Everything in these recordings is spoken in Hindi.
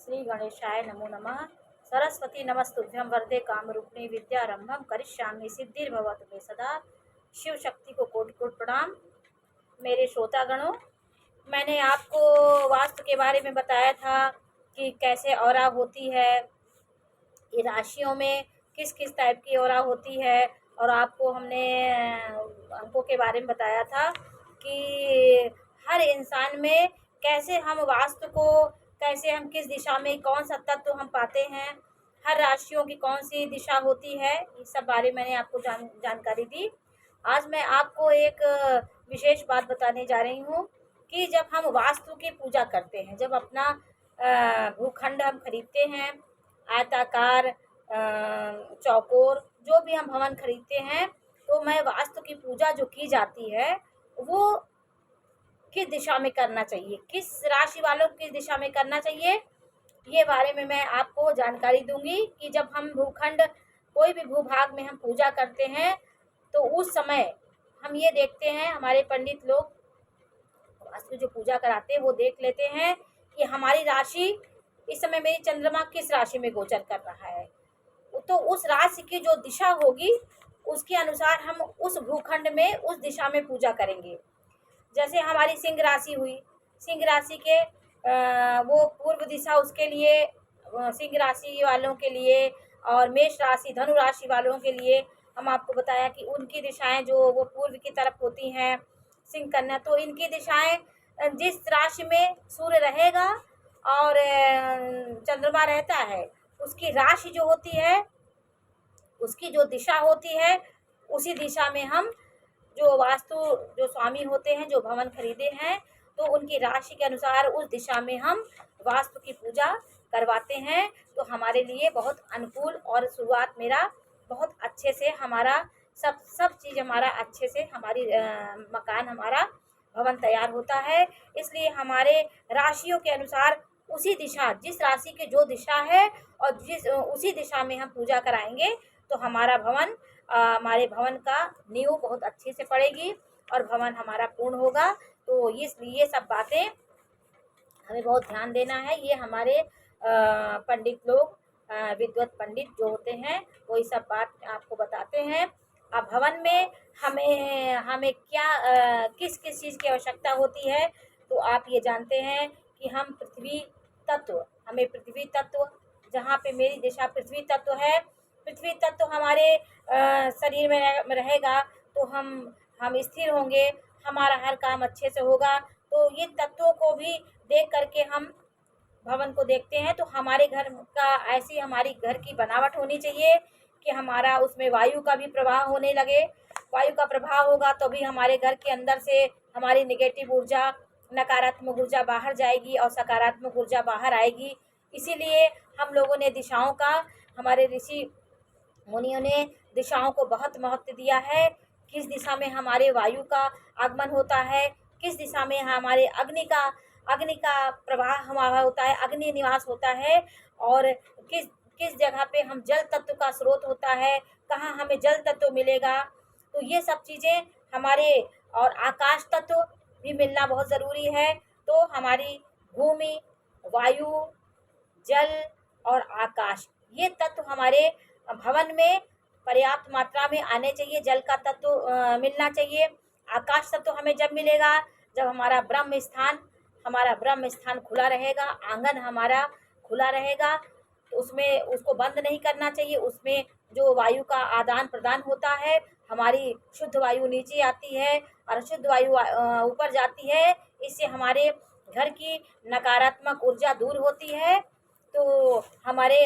श्री गणेशाय नमो नमः। सरस्वती नमस्तुभ्यं वरदे कामरूपिणी विद्यारंभम करिष्यामि सिद्धिर्भवतु मे सदा। शिव शक्ति को कोटि कोटि प्रणाम। मेरे श्रोतागणों, मैंने आपको वास्तु के बारे में बताया था कि कैसे औरा होती है, ये राशियों में किस किस टाइप की औरा होती है, और आपको हमने अंकों के बारे में बताया था कि हर इंसान में कैसे हम वास्तु को, कैसे हम किस दिशा में कौन सा तत्व हम पाते हैं, हर राशियों की कौन सी दिशा होती है, इस सब बारे में मैंने आपको जानकारी दी। आज मैं आपको एक विशेष बात बताने जा रही हूँ कि जब हम वास्तु की पूजा करते हैं, जब अपना भूखंड हम खरीदते हैं, आयताकार, चौकोर, जो भी हम भवन खरीदते हैं, तो मैं वास्तु की पूजा जो की जाती है वो किस दिशा में करना चाहिए, किस राशि वालों को किस दिशा में करना चाहिए, ये बारे में मैं आपको जानकारी दूंगी कि जब हम भूखंड कोई भी भूभाग में हम पूजा करते हैं तो उस समय हम ये देखते हैं, हमारे पंडित लोग वास्तु जो पूजा कराते हैं वो देख लेते हैं कि हमारी राशि इस समय, मेरी चंद्रमा किस राशि में गोचर कर रहा है, तो उस राशि की जो दिशा होगी उसके अनुसार हम उस भूखंड में उस दिशा में पूजा करेंगे। जैसे हमारी सिंह राशि हुई, सिंह राशि के वो पूर्व दिशा उसके लिए, सिंह राशि वालों के लिए, और मेष राशि धनु राशि वालों के लिए हम आपको बताया कि उनकी दिशाएं जो वो पूर्व की तरफ होती हैं, सिंह कन्या। तो इनकी दिशाएं जिस राशि में सूर्य रहेगा और चंद्रमा रहता है, उसकी राशि जो होती है, उसकी जो दिशा होती है, उसी दिशा में हम जो वास्तु जो स्वामी होते हैं, जो भवन खरीदे हैं, तो उनकी राशि के अनुसार उस दिशा में हम वास्तु की पूजा करवाते हैं। तो हमारे लिए बहुत अनुकूल, और शुरुआत मेरा बहुत अच्छे से, हमारा सब चीज़ हमारा अच्छे से, हमारी मकान, हमारा भवन तैयार होता है। इसलिए हमारे राशियों के अनुसार उसी दिशा, जिस राशि की जो दिशा है और उसी दिशा में हम पूजा कराएंगे तो हमारा भवन, हमारे भवन का नींव बहुत अच्छे से पड़ेगी और भवन हमारा पूर्ण होगा। तो ये सब बातें हमें बहुत ध्यान देना है। ये हमारे पंडित लोग, विद्वत पंडित जो होते हैं, वो ये सब बात आपको बताते हैं। अब भवन में हमें क्या किस किस चीज़ की आवश्यकता होती है, तो आप ये जानते हैं कि हम पृथ्वी तत्व, हमें पृथ्वी तत्व, जहाँ पे मेरी दिशा पृथ्वी तत्व है, पृथ्वी तत्व हमारे शरीर में रहेगा तो हम स्थिर होंगे, हमारा हर काम अच्छे से होगा। तो ये तत्वों को भी देख करके हम भवन को देखते हैं। तो हमारे घर का, ऐसी हमारी घर की बनावट होनी चाहिए कि हमारा उसमें वायु का भी प्रवाह होने लगे। वायु का प्रभाव होगा तो भी हमारे घर के अंदर से हमारी नेगेटिव ऊर्जा, नकारात्मक ऊर्जा बाहर जाएगी और सकारात्मक ऊर्जा बाहर आएगी। इसीलिए हम लोगों ने दिशाओं का, हमारे ऋषि मुनियों ने दिशाओं को बहुत महत्व दिया है। किस दिशा में हमारे वायु का आगमन होता है, किस दिशा में हमारे अग्नि का प्रवाह हमारा होता है, अग्नि निवास होता है, और किस किस जगह पे हम जल तत्व का स्रोत होता है, कहाँ हमें जल तत्व मिलेगा। तो ये सब चीज़ें हमारे, और आकाश तत्व भी मिलना बहुत ज़रूरी है। तो हमारी भूमि, वायु, जल और आकाश, ये तत्व हमारे भवन में पर्याप्त मात्रा में आने चाहिए। जल का तत्व मिलना चाहिए। आकाश तत्व हमें जब मिलेगा जब हमारा ब्रह्म स्थान खुला रहेगा, आंगन हमारा खुला रहेगा, तो उसमें उसको बंद नहीं करना चाहिए। उसमें जो वायु का आदान प्रदान होता है, हमारी शुद्ध वायु नीचे आती है और शुद्ध वायु ऊपर जाती है। इससे हमारे घर की नकारात्मक ऊर्जा दूर होती है। तो हमारे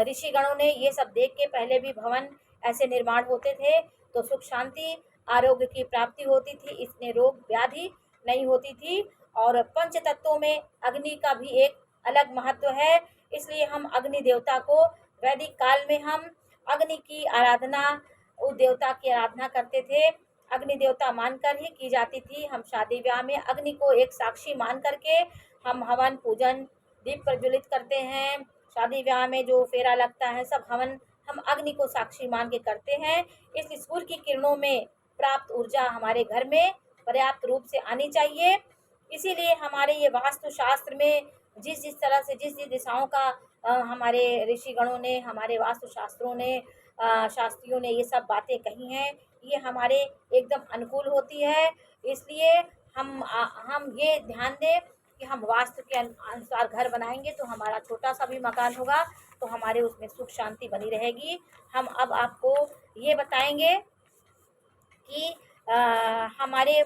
ऋषिगणों ने ये सब देख के, पहले भी भवन ऐसे निर्माण होते थे तो सुख शांति आरोग्य की प्राप्ति होती थी, इसमें रोग व्याधि नहीं होती थी। और पंच तत्वों में अग्नि का भी एक अलग महत्व है। इसलिए हम अग्नि देवता को, वैदिक काल में हम अग्नि की आराधना, उस देवता की आराधना करते थे, अग्नि देवता मानकर ही की जाती थी। हम शादी ब्याह में अग्नि को एक साक्षी मान करके हम हवन पूजन दीप प्रज्वलित करते हैं। शादी ब्याह में जो फेरा लगता है, सब हवन हम अग्नि को साक्षी मान के करते हैं। इस सूर्य की किरणों में प्राप्त ऊर्जा हमारे घर में पर्याप्त रूप से आनी चाहिए। इसीलिए हमारे ये वास्तु शास्त्र में जिस जिस तरह से जिस जिस दिशाओं का हमारे ऋषिगणों ने, हमारे वास्तु शास्त्रों ने, शास्त्रियों ने ये सब बातें कही हैं, ये हमारे एकदम अनुकूल होती है। इसलिए हम ये ध्यान दें कि हम वास्तु के अनुसार घर बनाएंगे तो हमारा छोटा सा भी मकान होगा तो हमारे उसमें सुख शांति बनी रहेगी। हम अब आपको ये बताएंगे कि हमारे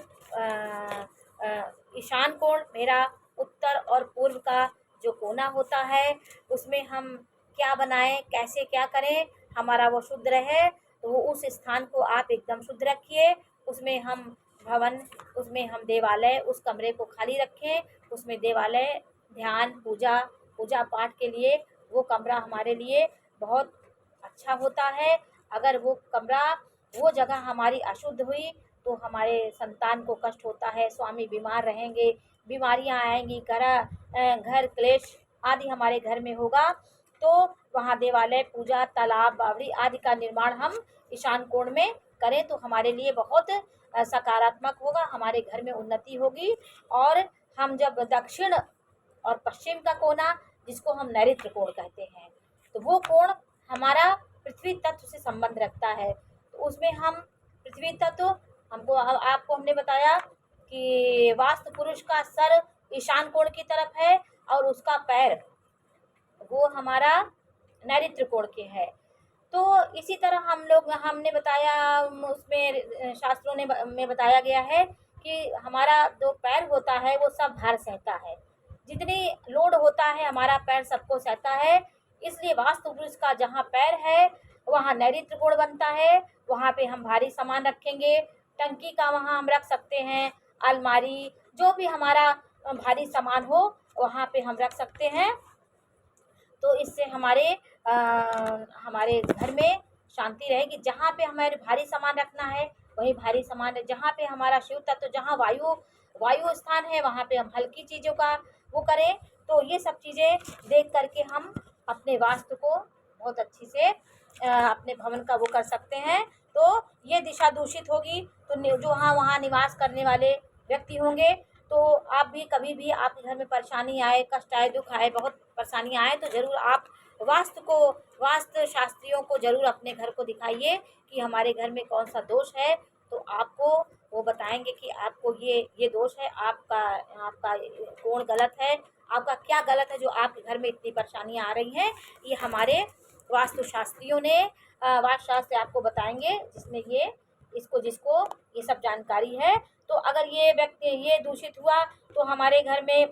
ईशान कोण, मेरा उत्तर और पूर्व का जो कोना होता है, उसमें हम क्या बनाएं, कैसे क्या करें हमारा वो शुद्ध रहे। तो उस स्थान को आप एकदम शुद्ध रखिए। उसमें हम भवन, उसमें हम देवालय, उस कमरे को खाली रखें। उसमें देवालय, ध्यान, पूजा पूजा पाठ के लिए वो कमरा हमारे लिए बहुत अच्छा होता है। अगर वो कमरा, वो जगह हमारी अशुद्ध हुई तो हमारे संतान को कष्ट होता है, स्वामी बीमार रहेंगे, बीमारियां आएंगी, घर क्लेश आदि हमारे घर में होगा। तो वहाँ देवालय, पूजा, तालाब, बावड़ी आदि का निर्माण हम ईशान कोण में करें तो हमारे लिए बहुत सकारात्मक होगा, हमारे घर में उन्नति होगी। और हम जब दक्षिण और पश्चिम का कोना, जिसको हम नैऋत्य कोण कहते हैं, तो वो कोण हमारा पृथ्वी तत्व से संबंध रखता है। तो उसमें हम पृथ्वी तत्व, हमको आपको हमने बताया कि वास्तु पुरुष का सर ईशान कोण की तरफ है और उसका पैर वो हमारा नैऋत्य कोण के है। तो इसी तरह हमने बताया, उसमें शास्त्रों ने में बताया गया है कि हमारा जो पैर होता है वो सब भार सहता है, जितनी लोड होता है हमारा पैर सबको सहता है। इसलिए वास्तु पुरुष का जहाँ पैर है वहाँ नैऋत्य कोण बनता है, वहाँ पे हम भारी सामान रखेंगे। टंकी का वहाँ हम रख सकते हैं, अलमारी, जो भी हमारा भारी सामान हो वहाँ पे हम रख सकते हैं। तो इससे हमारे घर में शांति रहेगी। जहाँ पे हमारे भारी सामान रखना है वहीं भारी सामान है, जहाँ पे हमारा शिव तत्व, जहाँ वायु स्थान है वहाँ पे हम हल्की चीज़ों का वो करें। तो ये सब चीज़ें देख करके हम अपने वास्तु को बहुत अच्छी से अपने भवन का वो कर सकते हैं। तो ये दिशा दूषित होगी तो जो वहाँ निवास करने वाले व्यक्ति होंगे, तो आप भी कभी भी आपके घर में परेशानी आए, कष्ट आए, दुख आए, बहुत परेशानी आए तो ज़रूर आप वास्तु शास्त्रियों को ज़रूर अपने घर को दिखाइए कि हमारे घर में कौन सा दोष है। तो आपको वो बताएंगे कि आपको ये दोष है, आपका कोण गलत है, आपका क्या गलत है जो आपके घर में इतनी परेशानियाँ आ रही हैं। ये हमारे वास्तु शास्त्रियों ने वास्तु शास्त्र आपको बताएंगे, जिसको ये सब जानकारी है। तो अगर ये व्यक्ति ये दूषित हुआ तो हमारे घर में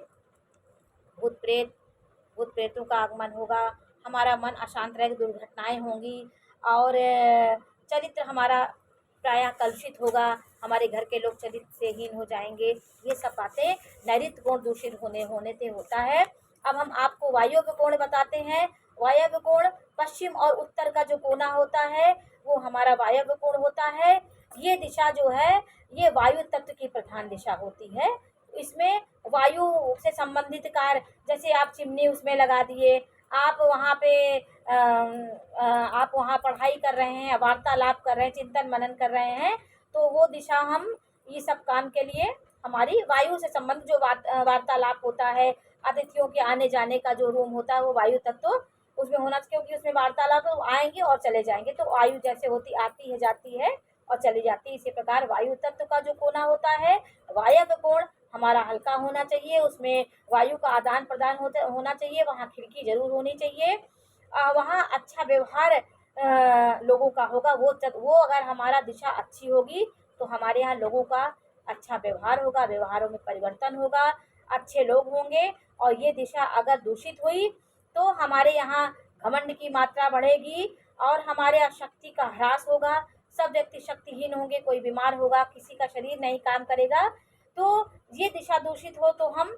भूत प्रेतों का आगमन होगा, हमारा मन अशांत रहेगा, दुर्घटनाएं होंगी और चरित्र हमारा प्रायः कलुषित होगा, हमारे घर के लोग चरित्र से हीन हो जाएंगे। ये सब बातें नैऋत्य कोण दूषित होने से होता है। अब हम आपको वायव्य कोण बताते हैं। वायव्य कोण पश्चिम और उत्तर का जो कोना होता है वो हमारा वायव्य कोण होता है। ये दिशा जो है ये वायु तत्व की प्रधान दिशा होती है। इसमें वायु से संबंधित कार्य, जैसे आप चिमनी उसमें लगा दिए, आप वहाँ पढ़ाई कर रहे हैं, वार्तालाप कर रहे हैं, चिंतन मनन कर रहे हैं, तो वो दिशा हम ये सब काम के लिए हमारी वायु से संबंधित जो वार्तालाप होता है, अतिथियों के आने जाने का जो रूम होता है वो वायु तत्व उसमें होना चाहिए, क्योंकि उसमें वार्तालाप तो आएंगे और चले जाएंगे, तो वायु जैसे होती आती है जाती है और चली जाती है। इसी प्रकार वायु तत्व का जो कोना होता है, वायव्य कोण हमारा हल्का होना चाहिए, उसमें वायु का आदान प्रदान होना चाहिए, वहाँ खिड़की जरूर होनी चाहिए, वहाँ अच्छा व्यवहार लोगों का होगा। वो अगर हमारा दिशा अच्छी होगी तो हमारे यहाँ लोगों का अच्छा व्यवहार होगा, व्यवहारों में परिवर्तन होगा, अच्छे लोग होंगे। और ये दिशा अगर दूषित हुई तो हमारे यहाँ घमंड की मात्रा बढ़ेगी और हमारे यहाँ शक्ति का ह्रास होगा, सब व्यक्ति शक्तिहीन होंगे, कोई बीमार होगा, किसी का शरीर नहीं काम करेगा। तो ये दिशा दूषित हो तो हम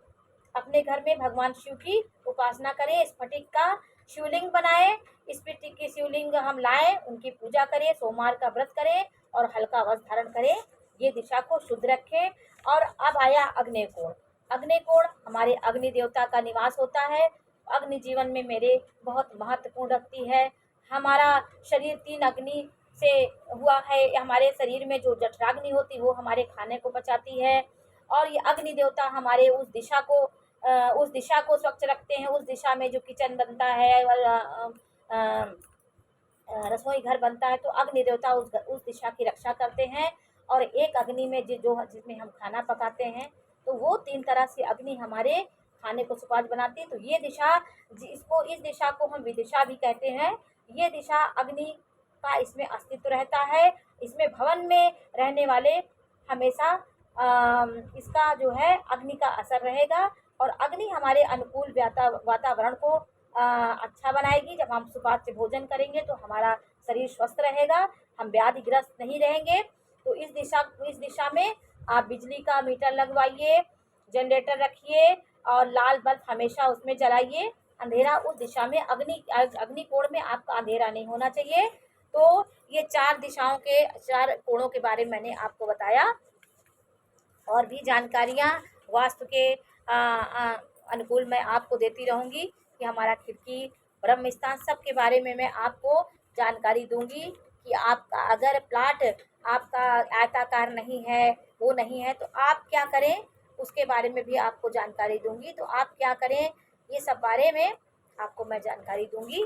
अपने घर में भगवान शिव की उपासना करें, स्फटिक का शिवलिंग बनाएं, स्फटिक की शिवलिंग हम लाएं, उनकी पूजा करें, सोमवार का व्रत करें और हल्का वस्त्र धारण करें, ये दिशा को शुद्ध रखें। और अब आया अग्नि कोण। अग्नि कोण हमारे अग्नि देवता का निवास होता है। अग्नि जीवन में मेरे बहुत महत्वपूर्ण रखती है। हमारा शरीर 3 अग्नि से हुआ है। हमारे शरीर में जो जठराग्नि होती है वो हमारे खाने को पचाती है और ये अग्नि देवता हमारे उस दिशा को उस दिशा को स्वच्छ रखते हैं। उस दिशा में जो किचन बनता है और रसोई घर बनता है तो अग्नि देवता उस दिशा की रक्षा करते हैं। और एक अग्नि में जिसमें हम खाना पकाते हैं तो वो 3 तरह से अग्नि हमारे खाने को सुपाच्य बनाती है। तो ये दिशा इस दिशा को हम विदिशा भी कहते हैं। ये दिशा अग्नि का इसमें अस्तित्व रहता है। इसमें भवन में रहने वाले हमेशा इसका जो है अग्नि का असर रहेगा और अग्नि हमारे अनुकूल वातावरण को अच्छा बनाएगी। जब हम सुपाच्य भोजन करेंगे तो हमारा शरीर स्वस्थ रहेगा, हम व्याधिग्रस्त नहीं रहेंगे। तो इस दिशा में आप बिजली का मीटर लगवाइए, जनरेटर रखिए और लाल बल्ब हमेशा उसमें जलाइए। अंधेरा उस दिशा में अग्नि कोण में आपका अंधेरा नहीं होना चाहिए। तो ये 4 दिशाओं के 4 कोणों के बारे में मैंने आपको बताया। और भी जानकारियाँ वास्तु के अनुकूल मैं आपको देती रहूँगी कि हमारा खिड़की, ब्रह्म स्थान सब के बारे में मैं आपको जानकारी दूंगी कि आपका अगर प्लाट आपका आयताकार नहीं है, वो नहीं है, तो आप क्या करें, उसके बारे में भी आपको जानकारी दूंगी। तो आप क्या करें, ये सब बारे में आपको मैं जानकारी दूंगी।